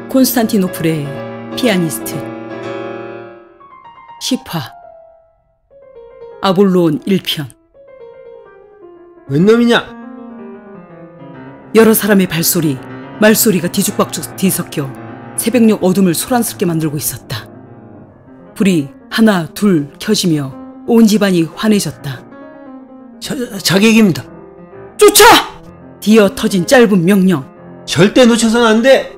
콘스탄티노플의 피아니스트. 10화 아볼론 1편. 웬 놈이냐? 여러 사람의 발소리, 말소리가 뒤죽박죽 뒤섞여 새벽녘 어둠을 소란스럽게 만들고 있었다. 불이 하나 둘 켜지며 온 집안이 환해졌다. 자객입니다. 쫓아! 디어 터진 짧은 명령. 절대 놓쳐서는 안 돼!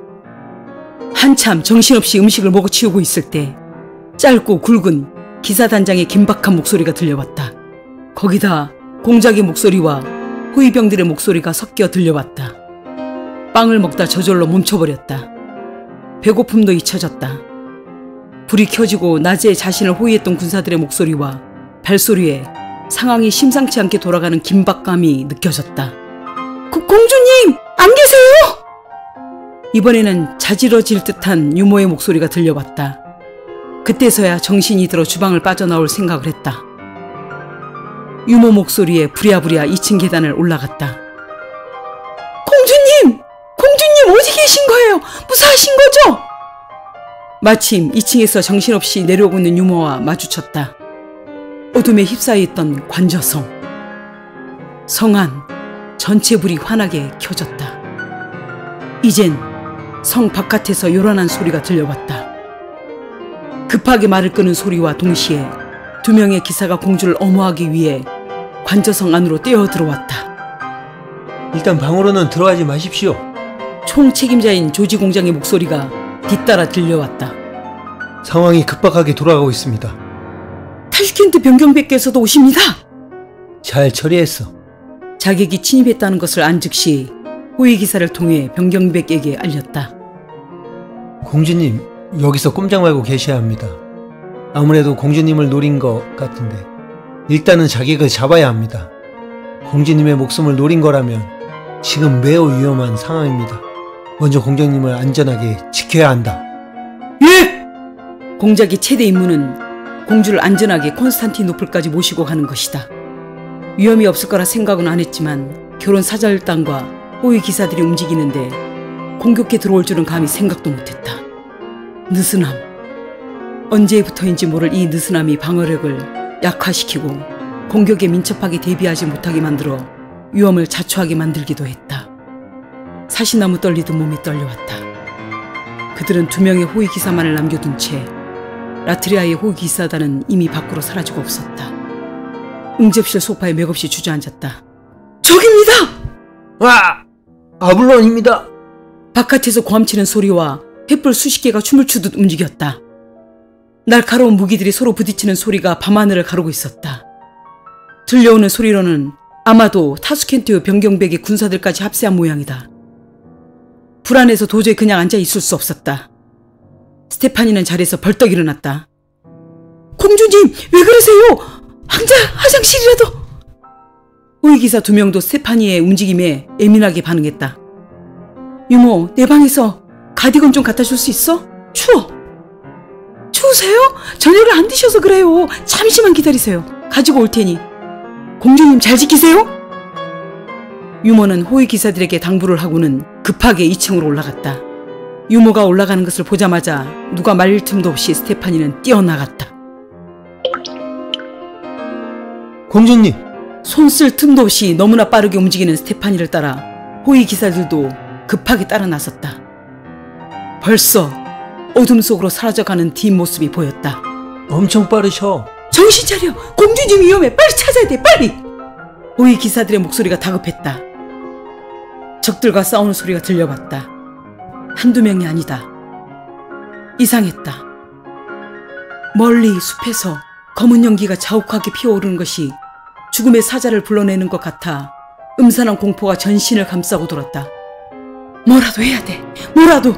한참 정신없이 음식을 먹어치우고 있을 때 짧고 굵은 기사단장의 긴박한 목소리가 들려왔다. 거기다 공작의 목소리와 호위병들의 목소리가 섞여 들려왔다. 빵을 먹다 저절로 멈춰버렸다. 배고픔도 잊혀졌다. 불이 켜지고 낮에 자신을 호위했던 군사들의 목소리와 발소리에 상황이 심상치 않게 돌아가는 긴박감이 느껴졌다. 공주님! 안 계세요? 이번에는 자지러질 듯한 유모의 목소리가 들려왔다. 그때서야 정신이 들어 주방을 빠져나올 생각을 했다. 유모 목소리에 부랴부랴 2층 계단을 올라갔다. 공주님! 공주님 어디 계신 거예요? 무사하신 거죠? 마침 2층에서 정신없이 내려오고 있는 유모와 마주쳤다. 어둠에 휩싸여 있던 관저성. 성 안 전체 불이 환하게 켜졌다. 이젠 성 바깥에서 요란한 소리가 들려왔다. 급하게 말을 끄는 소리와 동시에 2명의 기사가 공주를 엄호하기 위해 관저성 안으로 뛰어 들어왔다. 일단 방으로는 들어가지 마십시오. 총 책임자인 조지 공장의 목소리가 뒤따라 들려왔다. 상황이 급박하게 돌아가고 있습니다. 타슈켄트 병경백께서도 오십니다. 잘 처리했어. 자객이 침입했다는 것을 안 즉시 호위기사를 통해 병경백에게 알렸다. 공주님, 여기서 꼼짝 말고 계셔야 합니다. 아무래도 공주님을 노린 것 같은데 일단은 자객을 잡아야 합니다. 공주님의 목숨을 노린 거라면 지금 매우 위험한 상황입니다. 먼저 공주님을 안전하게 지켜야 한다. 예! 공작의 최대 임무는 공주를 안전하게 콘스탄티노플까지 모시고 가는 것이다. 위험이 없을 거라 생각은 안 했지만 결혼 사절단과 호위 기사들이 움직이는데 공격해 들어올 줄은 감히 생각도 못했다. 느슨함. 언제부터인지 모를 이 느슨함이 방어력을 약화시키고 공격에 민첩하게 대비하지 못하게 만들어 위험을 자초하게 만들기도 했다. 사시나무 떨리듯 몸이 떨려왔다. 그들은 2명의 호위 기사만을 남겨둔 채 라트리아의 호위 기사단은 이미 밖으로 사라지고 없었다. 응접실 소파에 맥없이 주저앉았다. 저깁니다! 와! 아블론입니다. 바깥에서 고함치는 소리와 횃불 수십 개가 춤을 추듯 움직였다. 날카로운 무기들이 서로 부딪히는 소리가 밤하늘을 가르고 있었다. 들려오는 소리로는 아마도 타슈켄트 병경백의 군사들까지 합세한 모양이다. 불안해서 도저히 그냥 앉아 있을 수 없었다. 스테파니는 자리에서 벌떡 일어났다. 공주님, 왜 그러세요? 화장실이라도. 호위기사 2명도 스테파니의 움직임에 예민하게 반응했다. 유모, 내 방에서 가디건 좀 갖다 줄 수 있어? 추워. 추우세요? 저녁을 안 드셔서 그래요. 잠시만 기다리세요. 가지고 올 테니. 공주님 잘 지키세요. 유모는 호위기사들에게 당부를 하고는 급하게 2층으로 올라갔다. 유모가 올라가는 것을 보자마자 누가 말릴 틈도 없이 스테파니는 뛰어나갔다. 공주님! 손 쓸 틈도 없이 너무나 빠르게 움직이는 스테파니를 따라 호위기사들도 급하게 따라 나섰다. 벌써 어둠 속으로 사라져가는 뒷모습이 보였다. 엄청 빠르셔. 정신 차려! 공주님 위험해! 빨리 찾아야 돼! 빨리! 호위기사들의 목소리가 다급했다. 적들과 싸우는 소리가 들려왔다. 1~2명이 아니다. 이상했다. 멀리 숲에서 검은 연기가 자욱하게 피어오르는 것이 죽음의 사자를 불러내는 것 같아 음산한 공포가 전신을 감싸고 돌았다. 뭐라도 해야 돼. 뭐라도.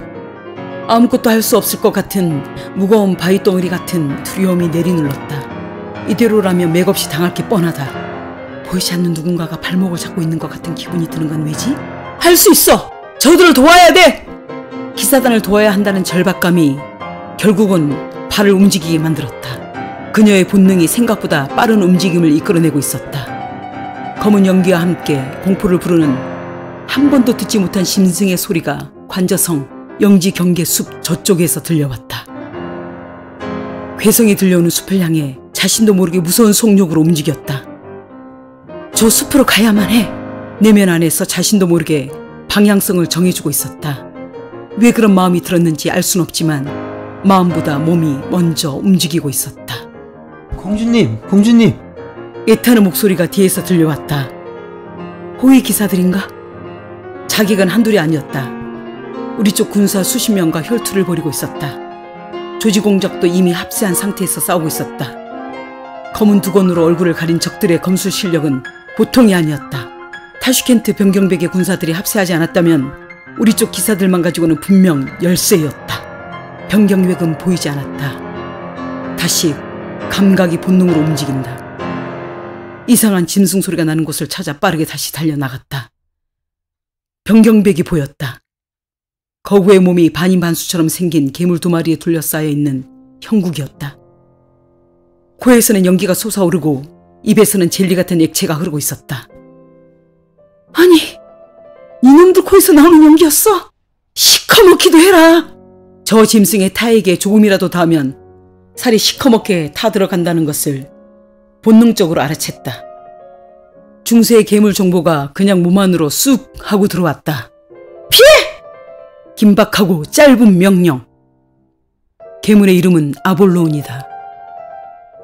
아무것도 할 수 없을 것 같은 무거운 바위덩어리 같은 두려움이 내리눌렀다. 이대로라면 맥없이 당할 게 뻔하다. 보이지 않는 누군가가 발목을 잡고 있는 것 같은 기분이 드는 건 왜지? 할 수 있어! 저들을 도와야 돼! 기사단을 도와야 한다는 절박감이 결국은 발을 움직이게 만들었다. 그녀의 본능이 생각보다 빠른 움직임을 이끌어내고 있었다. 검은 연기와 함께 공포를 부르는 한 번도 듣지 못한 심승의 소리가 관저성 영지 경계 숲 저쪽에서 들려왔다. 괴성이 들려오는 숲을 향해 자신도 모르게 무서운 속력으로 움직였다. 저 숲으로 가야만 해. 내면 안에서 자신도 모르게 방향성을 정해주고 있었다. 왜 그런 마음이 들었는지 알 순 없지만 마음보다 몸이 먼저 움직이고 있었다. 공주님, 공주님! 애타는 목소리가 뒤에서 들려왔다. 호위 기사들인가? 자객은 한둘이 아니었다. 우리 쪽 군사 수십 명과 혈투를 벌이고 있었다. 조지공작도 이미 합세한 상태에서 싸우고 있었다. 검은 두건으로 얼굴을 가린 적들의 검술 실력은 보통이 아니었다. 타슈켄트 변경백의 군사들이 합세하지 않았다면 우리 쪽 기사들만 가지고는 분명 열세였다. 변경백은 보이지 않았다. 다시 감각이 본능으로 움직인다. 이상한 짐승 소리가 나는 곳을 찾아 빠르게 다시 달려나갔다. 변경백이 보였다. 거구의 몸이 반인반수처럼 생긴 괴물 2마리에 둘러싸여 있는 형국이었다. 코에서는 연기가 솟아오르고 입에서는 젤리 같은 액체가 흐르고 있었다. 아니, 이놈들 코에서 나오는 연기였어? 시커멓기도 해라. 저 짐승의 타에게 조금이라도 닿으면 살이 시커멓게 타들어간다는 것을 본능적으로 알아챘다. 중세의 괴물 정보가 그냥 몸 안으로 쑥 하고 들어왔다. 피해! 긴박하고 짧은 명령. 괴물의 이름은 아볼로온이다.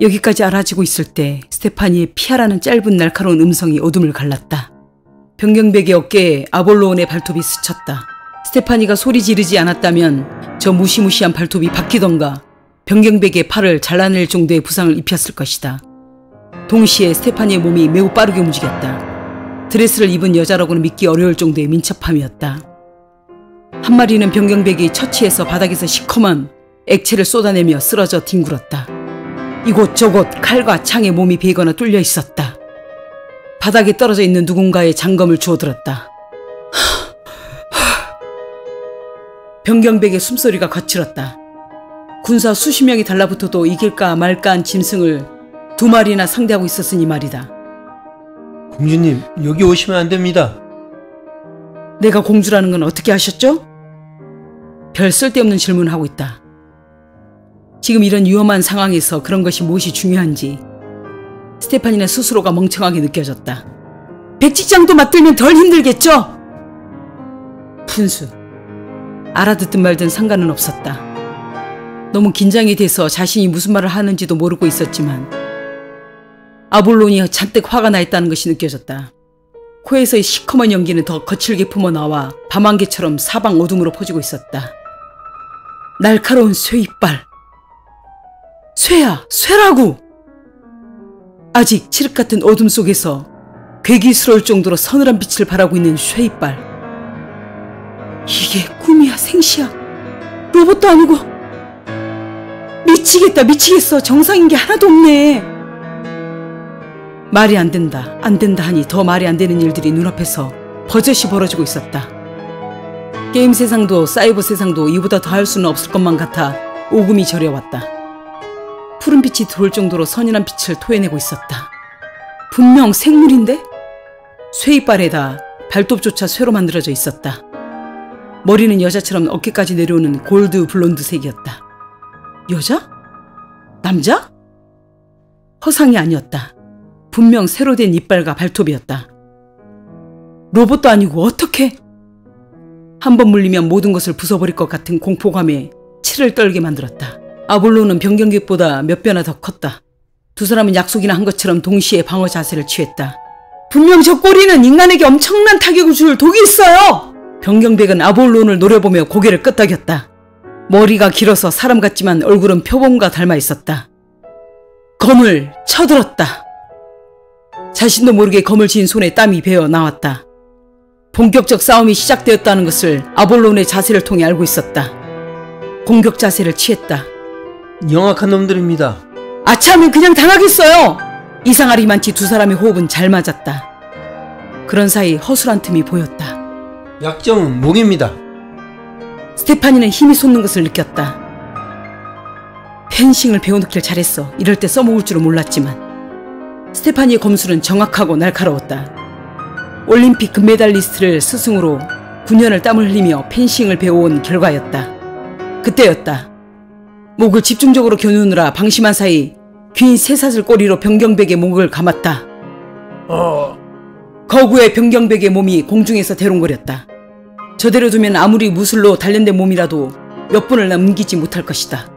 여기까지 알아지고 있을 때 스테파니의 피하라는 짧은 날카로운 음성이 어둠을 갈랐다. 변경백의 어깨에 아볼로온의 발톱이 스쳤다. 스테파니가 소리 지르지 않았다면 저 무시무시한 발톱이 박히던가 변경백의 팔을 잘라낼 정도의 부상을 입혔을 것이다. 동시에 스테파니의 몸이 매우 빠르게 움직였다. 드레스를 입은 여자라고는 믿기 어려울 정도의 민첩함이었다. 한 마리는 변경백이 처치해서 바닥에서 시커먼 액체를 쏟아내며 쓰러져 뒹굴었다. 이곳저곳 칼과 창에 몸이 베거나 뚫려 있었다. 바닥에 떨어져 있는 누군가의 장검을 주워들었다. 변경백의 숨소리가 거칠었다. 군사 수십 명이 달라붙어도 이길까 말까한 짐승을 2마리나 상대하고 있었으니 말이다. 공주님, 여기 오시면 안 됩니다. 내가 공주라는 건 어떻게 아셨죠? 별 쓸데없는 질문을 하고 있다. 지금 이런 위험한 상황에서 그런 것이 무엇이 중요한지 스테파니네 스스로가 멍청하게 느껴졌다. 백지장도 맞들면 덜 힘들겠죠? 푼수. 알아듣든 말든 상관은 없었다. 너무 긴장이 돼서 자신이 무슨 말을 하는지도 모르고 있었지만 아볼론이 잔뜩 화가 나 있다는 것이 느껴졌다. 코에서의 시커먼 연기는 더 거칠게 품어나와 밤안개처럼 사방 어둠으로 퍼지고 있었다. 날카로운 쇠이빨. 쇠야, 쇠라고! 아직 칠흑 같은 어둠 속에서 괴기스러울 정도로 서늘한 빛을 발하고 있는 쇠이빨. 이게 꿈이야, 생시야? 로봇도 아니고. 미치겠다, 미치겠어. 정상인 게 하나도 없네. 말이 안 된다, 안 된다 하니 더 말이 안 되는 일들이 눈앞에서 버젓이 벌어지고 있었다. 게임 세상도 사이버 세상도 이보다 더 할 수는 없을 것만 같아 오금이 저려왔다. 푸른 빛이 들어올 정도로 선연한 빛을 토해내고 있었다. 분명 생물인데? 쇠이빨에다 발톱조차 쇠로 만들어져 있었다. 머리는 여자처럼 어깨까지 내려오는 골드 블론드 색이었다. 여자? 남자? 허상이 아니었다. 분명 새로 된 이빨과 발톱이었다. 로봇도 아니고 어떻게? 한 번 물리면 모든 것을 부숴버릴 것 같은 공포감에 치를 떨게 만들었다. 아볼로는 변경객보다 몇 배나 더 컸다. 두 사람은 약속이나 한 것처럼 동시에 방어 자세를 취했다. 분명 저 꼬리는 인간에게 엄청난 타격을 줄 독이 있어요! 변경백은 아볼론을 노려보며 고개를 끄덕였다. 머리가 길어서 사람 같지만 얼굴은 표범과 닮아 있었다. 검을 쳐들었다. 자신도 모르게 검을 쥔 손에 땀이 배어 나왔다. 본격적 싸움이 시작되었다는 것을 아볼론의 자세를 통해 알고 있었다. 공격 자세를 취했다. 영악한 놈들입니다. 아차하면 그냥 당하겠어요. 이상하리만치 두 사람의 호흡은 잘 맞았다. 그런 사이 허술한 틈이 보였다. 약점은 목입니다. 스테파니는 힘이 솟는 것을 느꼈다. 펜싱을 배워놓길 잘했어. 이럴 때 써먹을 줄은 몰랐지만 스테파니의 검술은 정확하고 날카로웠다. 올림픽 금메달리스트를 스승으로 9년을 땀을 흘리며 펜싱을 배워온 결과였다. 그때였다. 목을 집중적으로 겨누느라 방심한 사이 긴 쇠사슬 꼬리로 병경백의 목을 감았다. 거구의 병경백의 몸이 공중에서 대롱거렸다. 저대로 두면 아무리 무술로 단련된 몸이라도 몇 분을 넘기지 못할 것이다.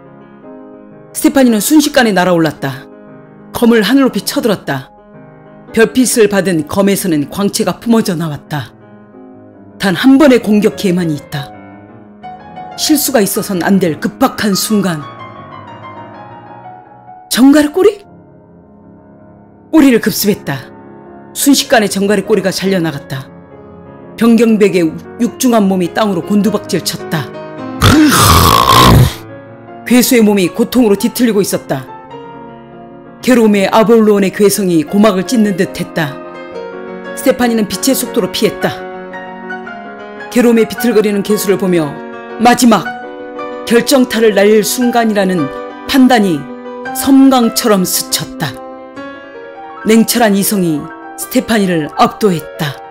스테파니는 순식간에 날아올랐다. 검을 하늘 높이 쳐들었다. 별빛을 받은 검에서는 광채가 뿜어져 나왔다. 단 한 번의 공격 기회만이 있다. 실수가 있어선 안 될 급박한 순간. 정갈의 꼬리? 꼬리를 급습했다. 순식간에 정갈의 꼬리가 잘려나갔다. 병경백의 육중한 몸이 땅으로 곤두박질 쳤다. 괴수의 몸이 고통으로 뒤틀리고 있었다. 게롬의 아볼로온의 괴성이 고막을 찢는 듯 했다. 스테파니는 빛의 속도로 피했다. 게롬의 비틀거리는 괴수를 보며 마지막 결정타를 날릴 순간이라는 판단이 섬광처럼 스쳤다. 냉철한 이성이 스테파니를 압도했다.